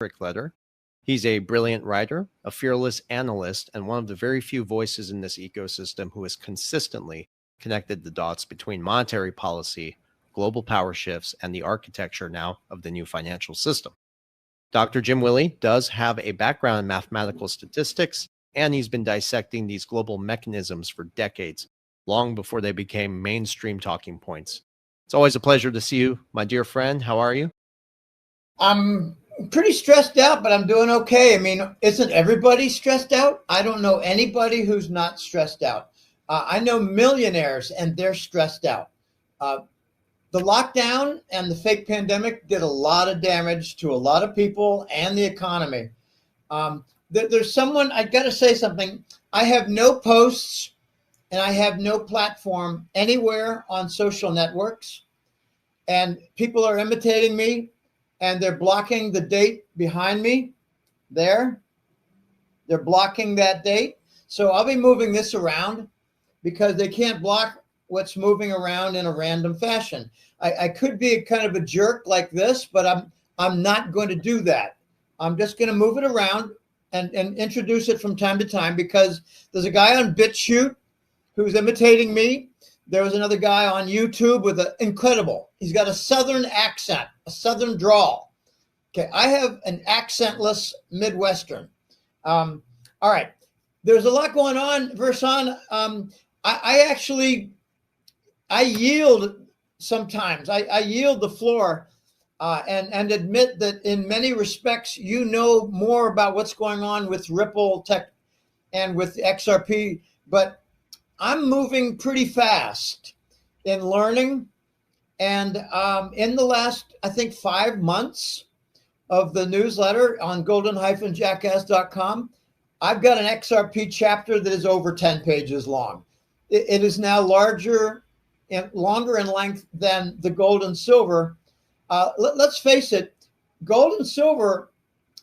trick letter. He's a brilliant writer, a fearless analyst, and one of the very few voices in this ecosystem who has consistently connected the dots between monetary policy, global power shifts, and the architecture now of the new financial system. Dr. Jim Willie does have a background in mathematical statistics, and he's been dissecting these global mechanisms for decades, long before they became mainstream talking points. It's always a pleasure to see you, my dear friend. How are you? I'm pretty stressed out, but I'm doing okay. I mean, isn't everybody stressed out? I don't know anybody who's not stressed out. I know millionaires and they're stressed out. The lockdown and the fake pandemic did a lot of damage to a lot of people and the economy. There's someone, I got to say something. I have no posts and I have no platform anywhere on social networks. And people are imitating me and they're blocking the date behind me there. They're blocking that date. So I'll be moving this around because they can't block what's moving around in a random fashion. I could be a kind of a jerk like this, but I'm not going to do that. I'm just going to move it around and introduce it from time to time because there's a guy on BitChute who's imitating me. There was another guy on YouTube with an incredible. He's got a Southern accent, a Southern drawl. Okay, I have an accentless Midwestern. All right, there's a lot going on, Versan. I yield sometimes. I yield the floor and admit that in many respects, you know more about what's going on with Ripple Tech and with XRP, but I'm moving pretty fast in learning. And in the last, I think, 5 months of the newsletter on golden-jackass.com, I've got an XRP chapter that is over 10 pages long. It is now longer in length than the gold and silver. Let's face it, gold and silver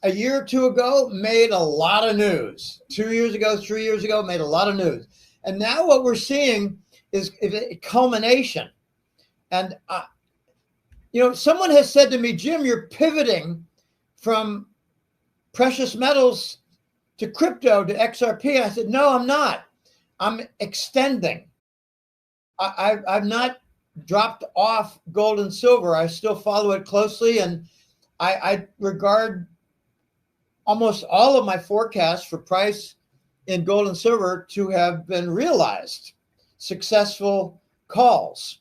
a year or two ago made a lot of news. 2 years ago, 3 years ago, made a lot of news. And now what we're seeing is a culmination. And, someone has said to me, Jim, you're pivoting from precious metals to crypto, to XRP. I said, no, I'm not. I'm extending. I've not dropped off gold and silver. I still follow it closely. And I regard almost all of my forecasts for price in gold and silver to have been realized, successful calls.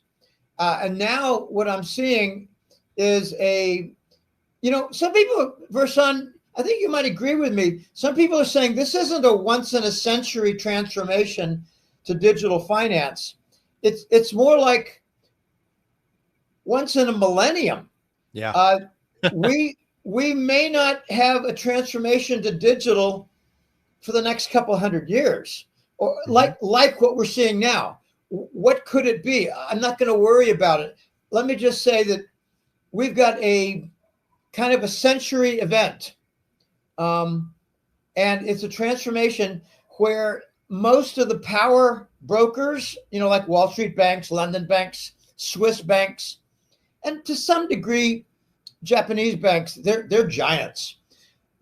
And now what I'm seeing is some people, Versan, I think you might agree with me. Some people are saying this isn't a once in a century transformation to digital finance. It's more like once in a millennium. Yeah. We may not have a transformation to digital for the next couple hundred years, or like what we're seeing now. What could it be? I'm not going to worry about it. Let me just say that we've got a kind of a century event. And it's a transformation where most of the power brokers, like Wall Street banks, London banks, Swiss banks, and to some degree, Japanese banks, they're giants.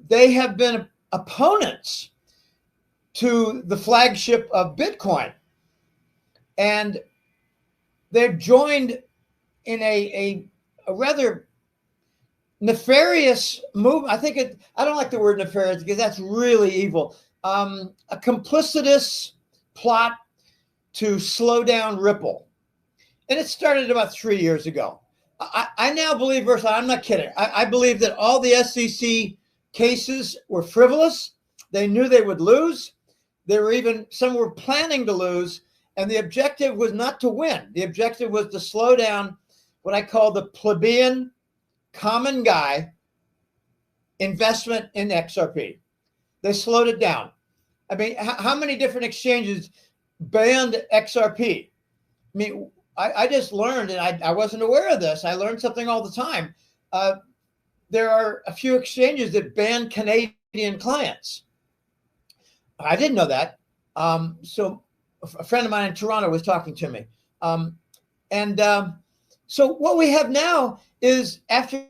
They have been opponents to the flagship of Bitcoin. And they're joined in a rather nefarious move. I don't like the word nefarious because that's really evil. A complicitous plot to slow down Ripple. And it started about 3 years ago. I now believe, Versa, I'm not kidding. I believe that all the SEC cases were frivolous. They knew they would lose. Some were planning to lose. And the objective was not to win. The objective was to slow down what I call the plebeian, common guy investment in XRP. They slowed it down. I mean, how many different exchanges banned XRP? I mean, I just learned, and I wasn't aware of this. I learned something all the time. There are a few exchanges that ban Canadian clients. I didn't know that. So a friend of mine in Toronto was talking to me. So what we have now is after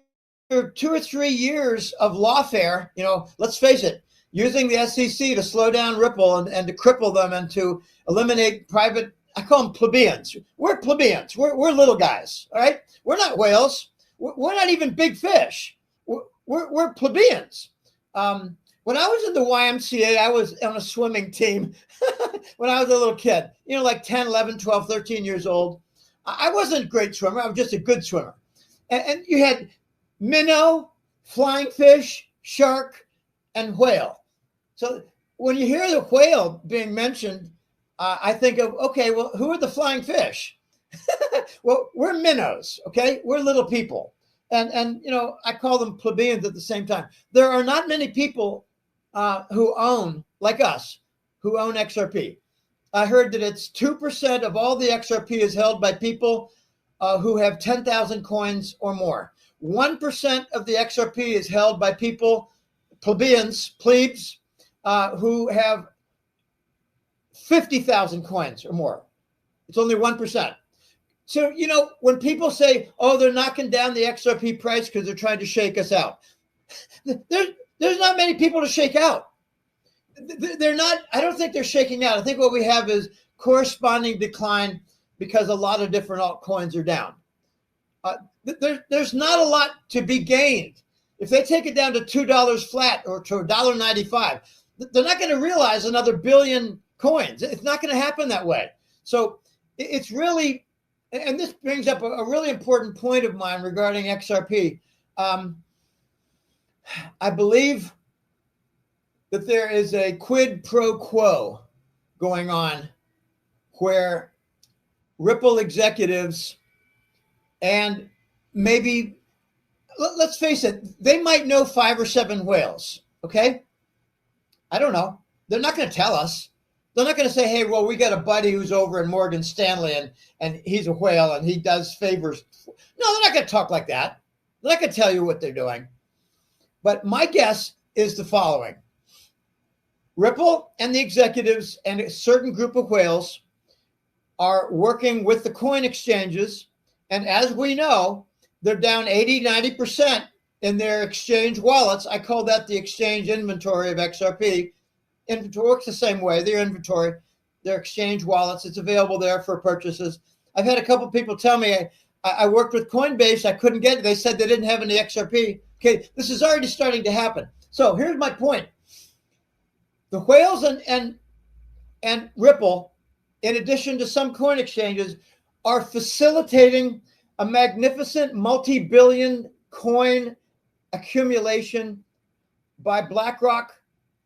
2 or 3 years of lawfare, let's face it, using the SEC to slow down Ripple and to cripple them and to eliminate private, I call them plebeians. We're plebeians. We're little guys, all right? We're not whales. We're not even big fish. We're plebeians. When I was in the YMCA, I was on a swimming team when I was a little kid, like 10, 11, 12, 13 years old. I wasn't a great swimmer. I was just a good swimmer. And you had minnow, flying fish, shark, and whale. So when you hear the whale being mentioned, I think of, okay, well, who are the flying fish? Well, we're minnows, okay? We're little people. And I call them plebeians at the same time. There are not many people who own, like us, who own XRP. I heard that it's 2% of all the XRP is held by people who have 10,000 coins or more. 1% of the XRP is held by people, plebeians, plebes, who have 50,000 coins or more. It's only 1%. So, when people say, oh, they're knocking down the XRP price because they're trying to shake us out, there's not many people to shake out. They're not, I don't think they're shaking out. I think what we have is corresponding decline because a lot of different altcoins are down. There's not a lot to be gained. If they take it down to $2 flat or to $1.95, they're not going to realize another billion coins. It's not going to happen that way. So it's really, and this brings up a really important point of mine regarding XRP. I believe that there is a quid pro quo going on where Ripple executives and maybe, let's face it, they might know 5 or 7 whales, okay? I don't know. They're not going to tell us. They're not going to say, hey, well, we got a buddy who's over in Morgan Stanley and he's a whale and he does favors. No, they're not going to talk like that. They're not going to tell you what they're doing. But my guess is the following. Ripple and the executives and a certain group of whales are working with the coin exchanges. And as we know, they're down 80, 90% in their exchange wallets. I call that the exchange inventory of XRP. Inventory works the same way. Their inventory, their exchange wallets, it's available there for purchases. I've had a couple of people tell me, I worked with Coinbase, I couldn't get it. They said they didn't have any XRP. Okay, this is already starting to happen. So here's my point. The whales and Ripple, in addition to some coin exchanges, are facilitating a magnificent multi-billion coin accumulation by BlackRock,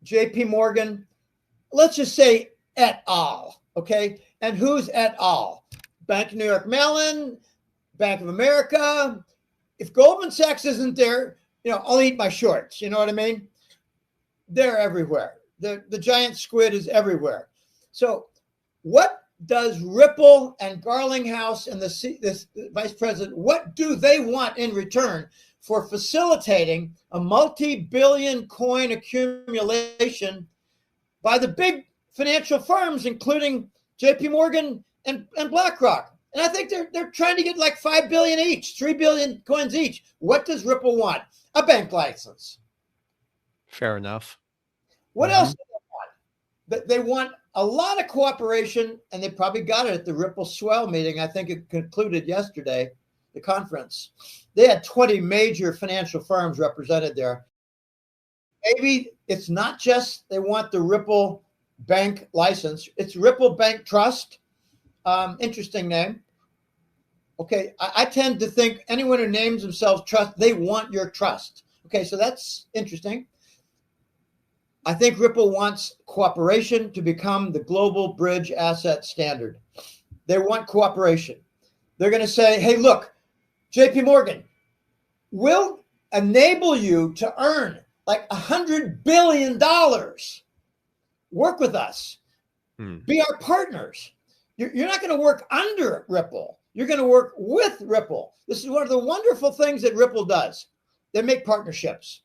JP Morgan, let's just say et al. Okay. And who's et al? Bank of New York Mellon, Bank of America. If Goldman Sachs isn't there, I'll eat my shorts. You know what I mean? They're everywhere. The giant squid is everywhere. So what does Ripple and Garlinghouse and this vice president, what do they want in return for facilitating a multi-billion coin accumulation by the big financial firms, including JP Morgan and BlackRock? And I think they're trying to get like 5 billion each, 3 billion coins each. What does Ripple want? A bank license. Fair enough. What else do they want? They want a lot of cooperation, and they probably got it at the Ripple Swell meeting. I think it concluded yesterday, the conference. They had 20 major financial firms represented there. Maybe it's not just they want the Ripple Bank license. It's Ripple Bank Trust. Interesting name. Okay, I tend to think anyone who names themselves trust, they want your trust. Okay, so that's interesting. I think Ripple wants cooperation to become the global bridge asset standard. They want cooperation. They're going to say, hey, look, JP Morgan, we'll enable you to earn like $100 billion. Work with us. Be our partners. You're not going to work under Ripple. You're going to work with Ripple. This is one of the wonderful things that Ripple does. They make partnerships.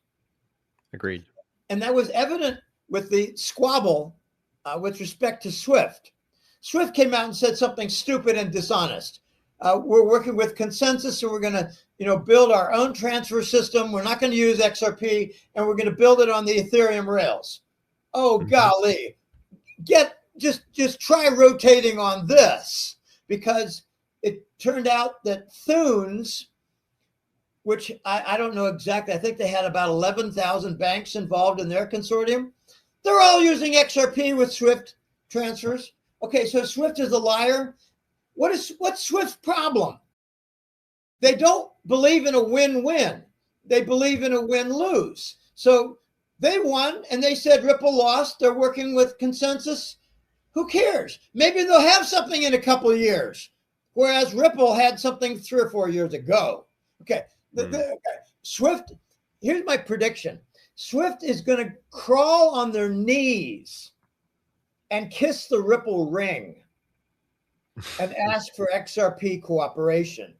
Agreed. And that was evident with the squabble with respect to SWIFT. SWIFT came out and said something stupid and dishonest. We're working with consensus, and we're going to, build our own transfer system. We're not going to use XRP, and we're going to build it on the Ethereum rails. Oh, golly, just try rotating on this, because it turned out that Thunes, which I don't know exactly, I think they had about 11,000 banks involved in their consortium. They're all using XRP with Swift transfers. Okay, so Swift is a liar. What's Swift's problem? They don't believe in a win-win. They believe in a win-lose. So they won, and they said Ripple lost. They're working with consensus. Who cares? Maybe they'll have something in a couple of years, whereas Ripple had something 3 or 4 years ago. Okay, okay. Swift, here's my prediction. Swift is going to crawl on their knees and kiss the Ripple ring and ask for XRP cooperation.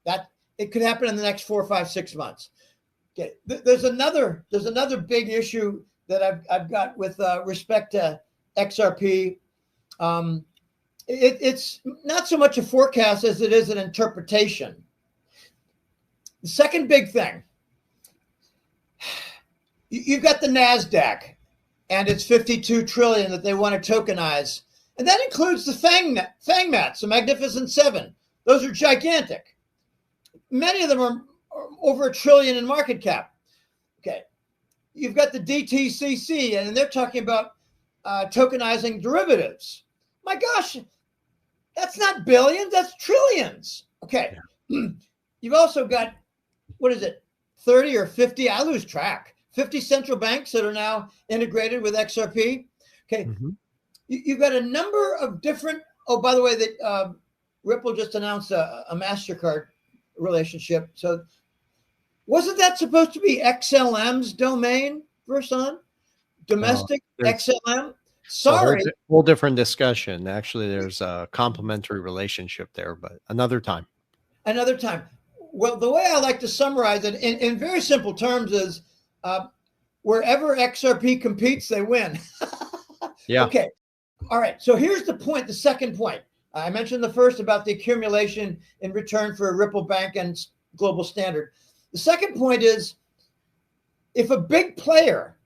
That it could happen in the next 4, 5, 6 months. Okay, there's another big issue that I've got with respect to XRP. It's not so much a forecast as it is an interpretation. The second big thing, you've got the NASDAQ and it's 52 trillion that they want to tokenize. And that includes the FANGMATs, the Magnificent Seven. Those are gigantic. Many of them are over $1 trillion in market cap. Okay. You've got the DTCC, and they're talking about tokenizing derivatives. My gosh, that's not billions, that's trillions. Okay. Yeah. You've also got, 30 or 50, I lose track, 50 central banks that are now integrated with XRP. Okay. You've got a number of different, by the way, that Ripple just announced a MasterCard relationship. So wasn't that supposed to be XLM's domain, Verson? Domestic XLM? Sorry. Whole different discussion. Actually, there's a complementary relationship there, but another time. Another time. Well, the way I like to summarize it in very simple terms is wherever XRP competes, they win. Yeah. Okay. All right. So here's the point, the second point. I mentioned the first about the accumulation in return for a Ripple Bank and global standard. The second point is if a big player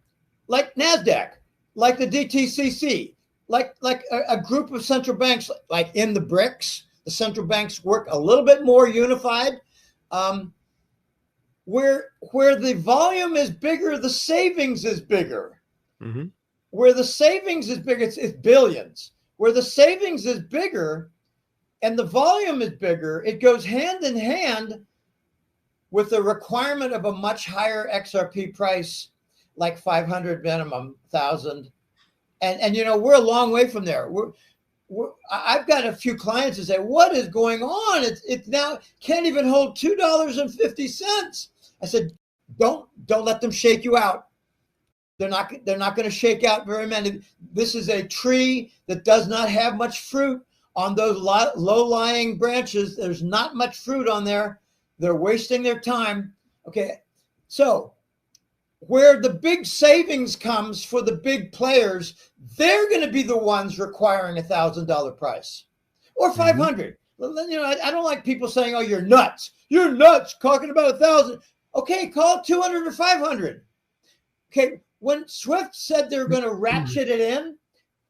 like NASDAQ, like the DTCC, like a group of central banks, like in the BRICS, the central banks work a little bit more unified. Where the volume is bigger, the savings is bigger. Where the savings is bigger, it's billions. Where the savings is bigger and the volume is bigger, it goes hand in hand with the requirement of a much higher XRP price, like 500 minimum, 1,000. And we're a long way from there. I've got a few clients that say, what is going on? It's now can't even hold $2.50. I said, don't let them shake you out. They're not going to shake out very many. This is a tree that does not have much fruit on those low-lying branches. There's not much fruit on there. They're wasting their time. Okay, so where the big savings comes for the big players, they're going to be the ones requiring $1,000 price or 500. I don't like people saying, "Oh, you're nuts. You're nuts talking about 1,000." Okay, call it 200 or 500. Okay, when Swift said they're going to ratchet it in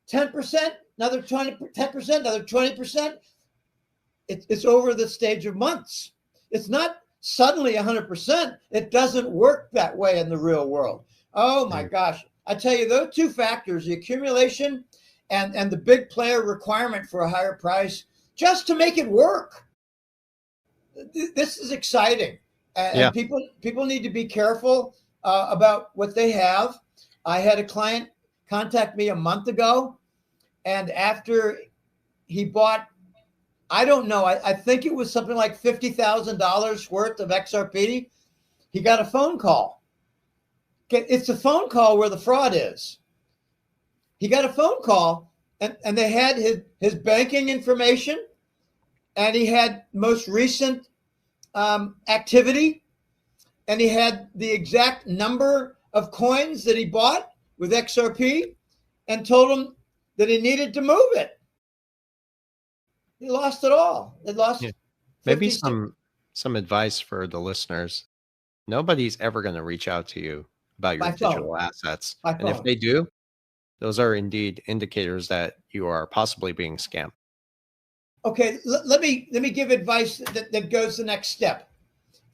10%, another 20%, 10%, another 20%, it's over the stage of months. It's not suddenly 100%. It doesn't work that way in the real world. Oh my gosh. I tell you, those two factors, the accumulation and the big player requirement for a higher price, just to make it work. This is exciting. And people need to be careful about what they have. I had a client contact me a month ago, and after he bought, I don't know, I think it was something like $50,000 worth of XRP, he got a phone call. It's a phone call where the fraud is. He got a phone call, and they had his banking information, and he had most recent activity, and he had the exact number of coins that he bought with XRP, and told him that he needed to move it. He lost it all. They lost Maybe 56 some advice for the listeners. Nobody's ever going to reach out to you about your by phone, digital assets. by And if phone. they do, those are indeed indicators that you are possibly being scammed. Okay, let me give advice that goes the next step.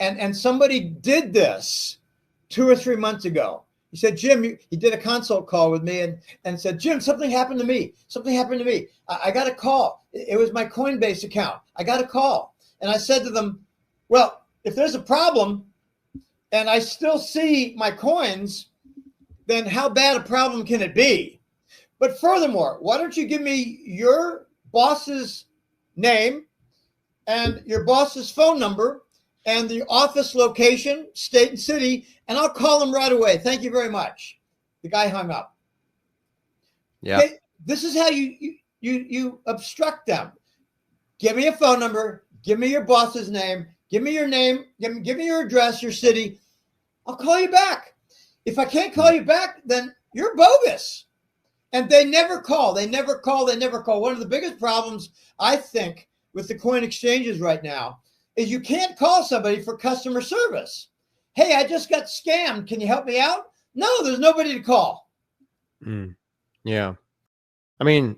And somebody did this 2 or 3 months ago. He said, Jim, he did a consult call with me and said, Jim, something happened to me. Something happened to me. I got a call. It was my Coinbase account. I got a call. And I said to them, well, if there's a problem and I still see my coins, then how bad a problem can it be? But furthermore, why don't you give me your boss's name and your boss's phone number and the office location, state and city, and I'll call him right away. Thank you very much. The guy hung up. Yeah. Okay, this is how you obstruct them. Give me a phone number. Give me your boss's name. Give me your name. Give me your address, your city. I'll call you back. If I can't call you back, then you're bogus. And they never call. They never call. They never call. One of the biggest problems, I think, with the coin exchanges right now is you can't call somebody for customer service. Hey, I just got scammed. Can you help me out? No, there's nobody to call. Yeah. I mean,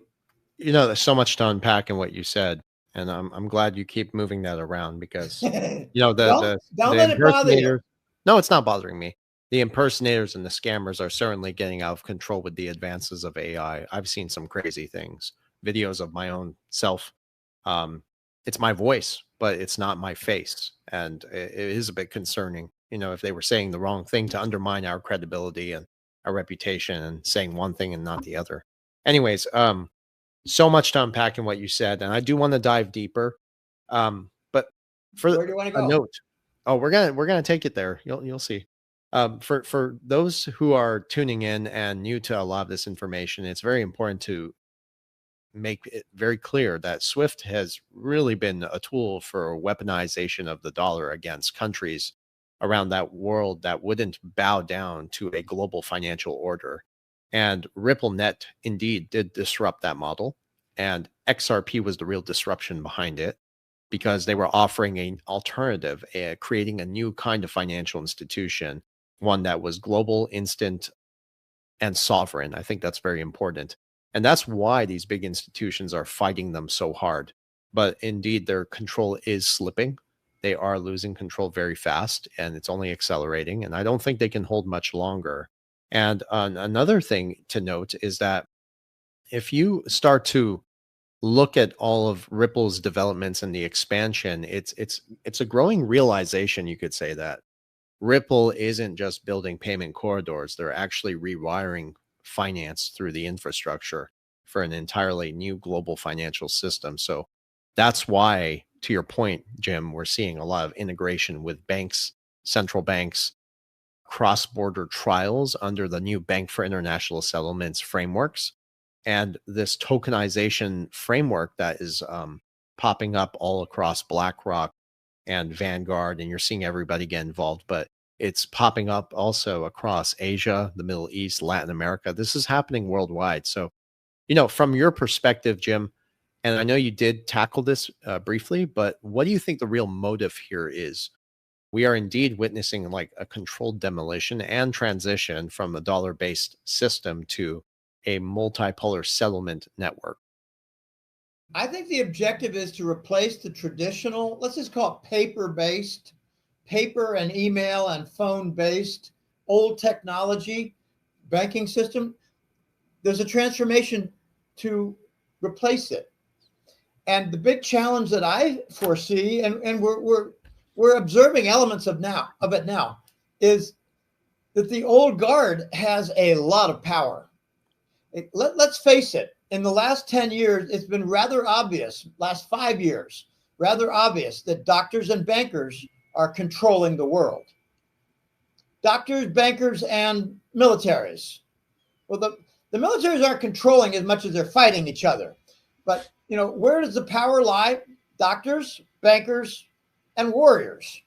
there's so much to unpack in what you said, and I'm glad you keep moving that around because don't the let it bother you. impersonators. No, it's not bothering me. The impersonators and the scammers are certainly getting out of control with the advances of AI. I've seen some crazy things, videos of my own self. It's my voice, but it's not my face, and it is a bit concerning. If they were saying the wrong thing to undermine our credibility and our reputation, and saying one thing and not the other. Anyways, so much to unpack in what you said, and I do want to dive deeper. But for Where do you want to a go? note, we're gonna take it there. You'll see. For those who are tuning in and new to a lot of this information, it's very important to make it very clear that SWIFT has really been a tool for weaponization of the dollar against countries around that world that wouldn't bow down to a global financial order. And RippleNet indeed did disrupt that model. And XRP was the real disruption behind it because they were offering an alternative, creating a new kind of financial institution, one that was global, instant, and sovereign. I think that's very important. And that's why these big institutions are fighting them so hard. But indeed, their control is slipping. They are losing control very fast, and it's only accelerating. And I don't think they can hold much longer. And another thing to note is that if you start to look at all of Ripple's developments and the expansion, it's a growing realization, you could say, that Ripple isn't just building payment corridors, they're actually rewiring finance through the infrastructure for an entirely new global financial system. So that's why, to your point, Jim, we're seeing a lot of integration with banks, central banks, cross-border trials under the new Bank for International Settlements frameworks, and this tokenization framework that is popping up all across BlackRock and Vanguard, and you're seeing everybody get involved. But it's popping up also across Asia, the Middle East, Latin America. This is happening worldwide. So, from your perspective, Jim, and I know you did tackle this briefly, but what do you think the real motive here is? We are indeed witnessing like a controlled demolition and transition from a dollar-based system to a multipolar settlement network. I think the objective is to replace the traditional, let's just call it paper-based, paper and email and phone-based old technology banking system. There's a transformation to replace it. And the big challenge that I foresee, and we're observing elements of it now, is that the old guard has a lot of power. Let's face it, in the last 10 years, it's been rather obvious, last 5 years, rather obvious that doctors and bankers are controlling the world. Doctors, bankers, and militaries. Well, the militaries aren't controlling as much as they're fighting each other. But, where does the power lie? Doctors, bankers, and warriors,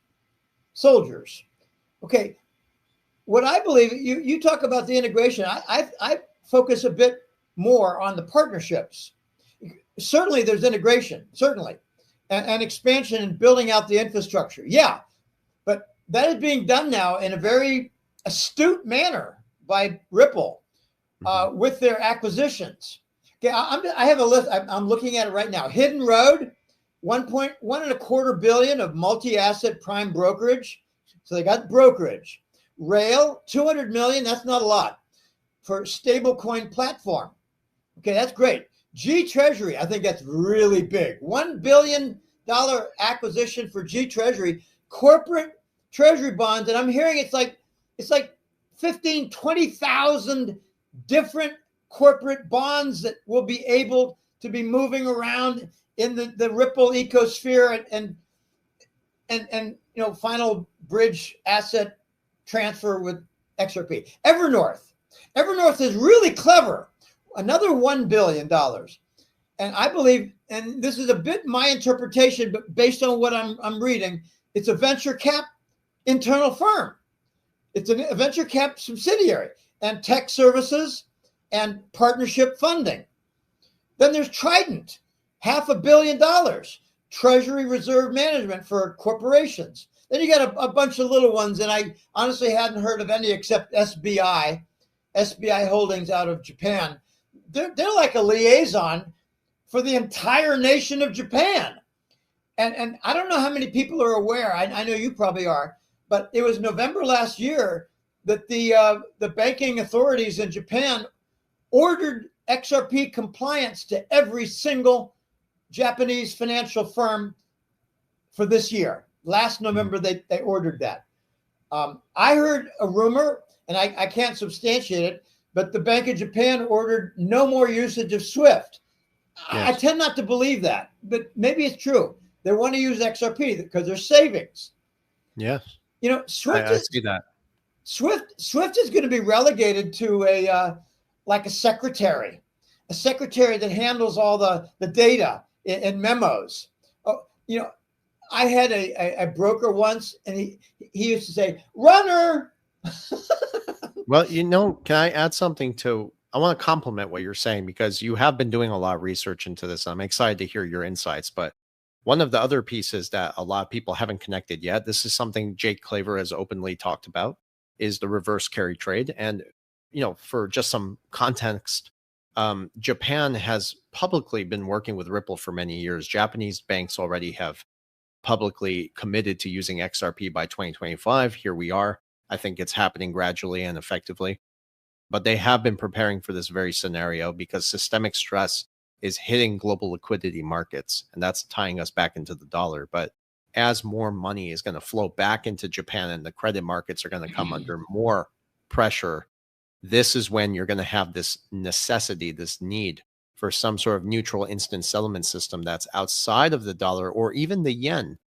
soldiers. Okay, what I believe, you talk about the integration. I focus a bit more on the partnerships. Certainly there's integration, certainly. and expansion and building out the infrastructure. Yeah, but that is being done now in a very astute manner by Ripple with their acquisitions. Okay, I have a list. I'm looking at it right now. Hidden Road, 1.125 billion of multi-asset prime brokerage. So they got brokerage. Rail, 200 million. That's not a lot for stablecoin platform. Okay, that's great. G Treasury, I think that's really big. $1 billion acquisition for G Treasury, corporate treasury bonds. And I'm hearing it's like 15, 20,000 different corporate bonds that will be able to be moving around in the Ripple ecosphere and final bridge asset transfer with XRP. Evernorth is really clever. Another $1 billion. And I believe, and this is a bit my interpretation, but based on what I'm reading, it's a venture cap internal firm. It's a venture cap subsidiary and tech services and partnership funding. Then there's Trident, $500 million, treasury reserve management for corporations. Then you got a bunch of little ones, and I honestly hadn't heard of any except SBI Holdings out of Japan. They're like a liaison for the entire nation of Japan. And I don't know how many people are aware. I know you probably are, but it was November last year that the banking authorities in Japan ordered XRP compliance to every single Japanese financial firm for this year. Last November, they ordered that. I heard a rumor, and I can't substantiate it, but the Bank of Japan ordered no more usage of SWIFT. Yes. I tend not to believe that, but maybe it's true. They want to use XRP because there's savings. Yes. SWIFT I see that. SWIFT is going to be relegated to a secretary that handles all the data and memos. I had a broker once, and he used to say, "Runner." Well, can I add something to? I want to compliment what you're saying because you have been doing a lot of research into this. I'm excited to hear your insights. But one of the other pieces that a lot of people haven't connected yet, this is something Jake Claver has openly talked about, is the reverse carry trade. And for just some context, Japan has publicly been working with Ripple for many years. Japanese banks already have publicly committed to using XRP by 2025. Here we are. I think it's happening gradually and effectively. But they have been preparing for this very scenario because systemic stress is hitting global liquidity markets, and that's tying us back into the dollar. But as more money is going to flow back into Japan and the credit markets are going to come under more pressure, this is when you're going to have this necessity, this need for some sort of neutral instant settlement system that's outside of the dollar or even the yen.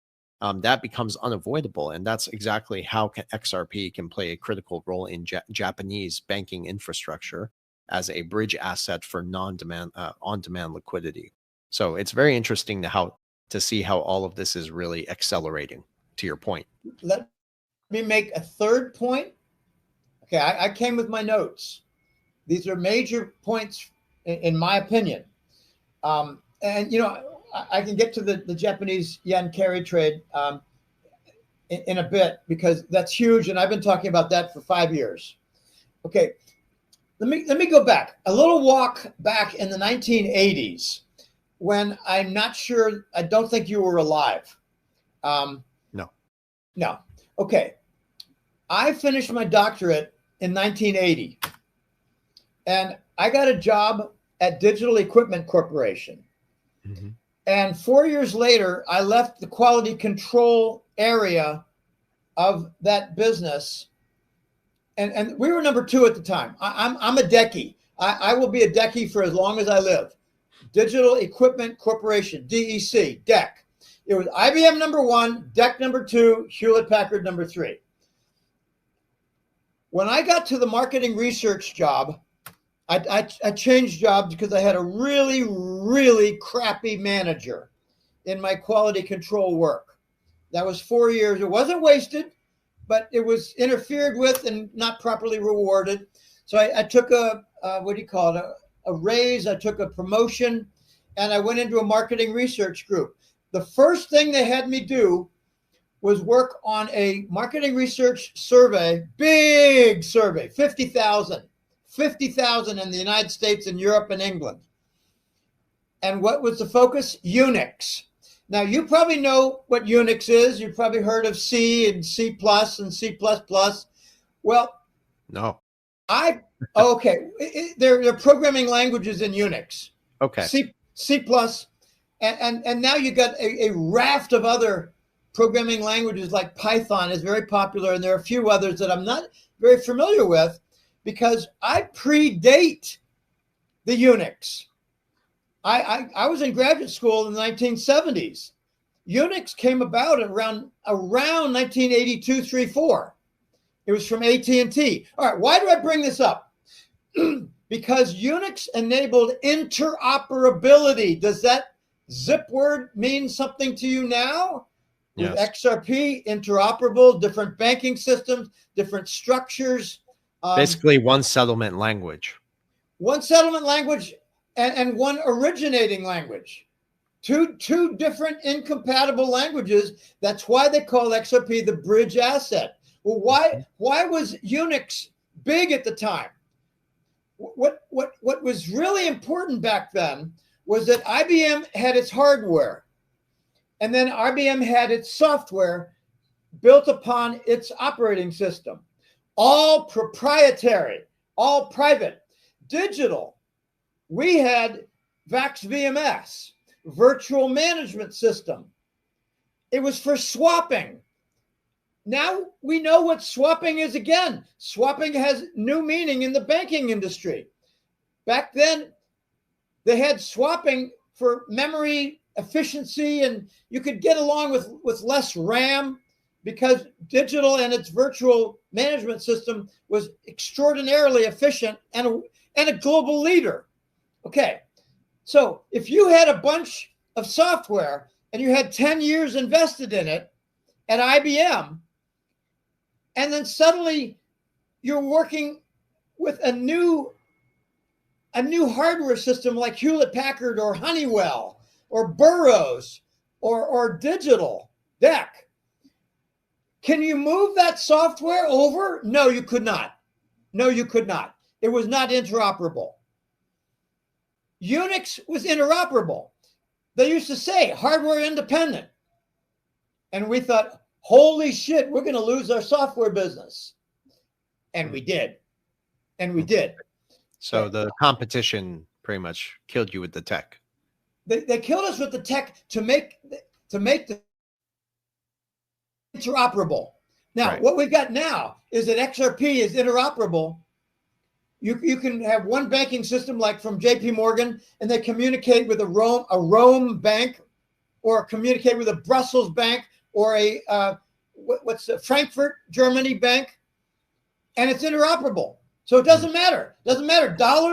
That becomes unavoidable. And that's exactly how XRP can play a critical role in Japanese banking infrastructure as a bridge asset for on-demand liquidity. So it's very interesting to see how all of this is really accelerating, to your point. Let me make a third point. Okay, I came with my notes. These are major points in my opinion. I can get to the Japanese yen carry trade in a bit because that's huge, and I've been talking about that for 5 years. Okay, let me go back a little walk back in the 1980s when I'm not sure. I don't think you were alive. No. Okay, I finished my doctorate in 1980, and I got a job at Digital Equipment Corporation. Mm-hmm. And 4 years later, I left the quality control area of that business. And we were number 2 at the time. I'm a Decky. I will be a Decky for as long as I live. Digital Equipment Corporation, DEC, DEC. It was IBM number 1, DEC number 2, Hewlett-Packard number 3. When I got to the marketing research job, I changed jobs because I had a really, really crappy manager in my quality control work. That was 4 years. It wasn't wasted, but it was interfered with and not properly rewarded. So I took a raise. I took a promotion, and I went into a marketing research group. The first thing they had me do was work on a marketing research survey, big survey, 50,000 in the United States and Europe and England. And what was the focus? Unix. Now, you probably know what Unix is. You've probably heard of C and C++ and C++. Well, no. Okay. There are programming languages in Unix. Okay. C++. And now you got a raft of other programming languages, like Python is very popular. And there are a few others that I'm not very familiar with because I predate the Unix. I was in graduate school in the 1970s. Unix came about around 1982, 3, 4. It was from AT&T. All right, why do I bring this up? Because Unix enabled interoperability. Does that zip word mean something to you now? With Yes. XRP, interoperable, different banking systems, different structures. Basically one settlement language. One settlement language and one originating language. Two different incompatible languages. That's why they call XRP the bridge asset. Well, why was Unix big at the time? What was really important back then was that IBM had its hardware, and then IBM had its software built upon its operating system. All proprietary, all private, digital. We had VAX VMS, virtual management system. It was for swapping. Now we know what swapping is again. Swapping has new meaning in the banking industry. Back then, they had swapping for memory efficiency, and you could get along with less RAM because digital and its virtual management system was extraordinarily efficient and a global leader. Okay, so if you had a bunch of software and you had 10 years invested in it at IBM, and then suddenly you're working with a new hardware system like Hewlett-Packard or Honeywell or Burroughs or Digital DEC, can you move that software over? No, you could not. No, you could not. It was not interoperable. Unix was interoperable. They used to say hardware independent. And we thought, holy shit, we're going to lose our software business. And we did. And we did. So the competition pretty much killed you with the tech. They killed us with the tech to make the interoperable. Now, Right. what we've got now is that XRP is interoperable. You can have one banking system like from JP Morgan, and they communicate with a Rome bank, or communicate with a Brussels bank, or a Frankfurt, Germany bank, and it's interoperable. So it doesn't matter. It doesn't matter. Dollars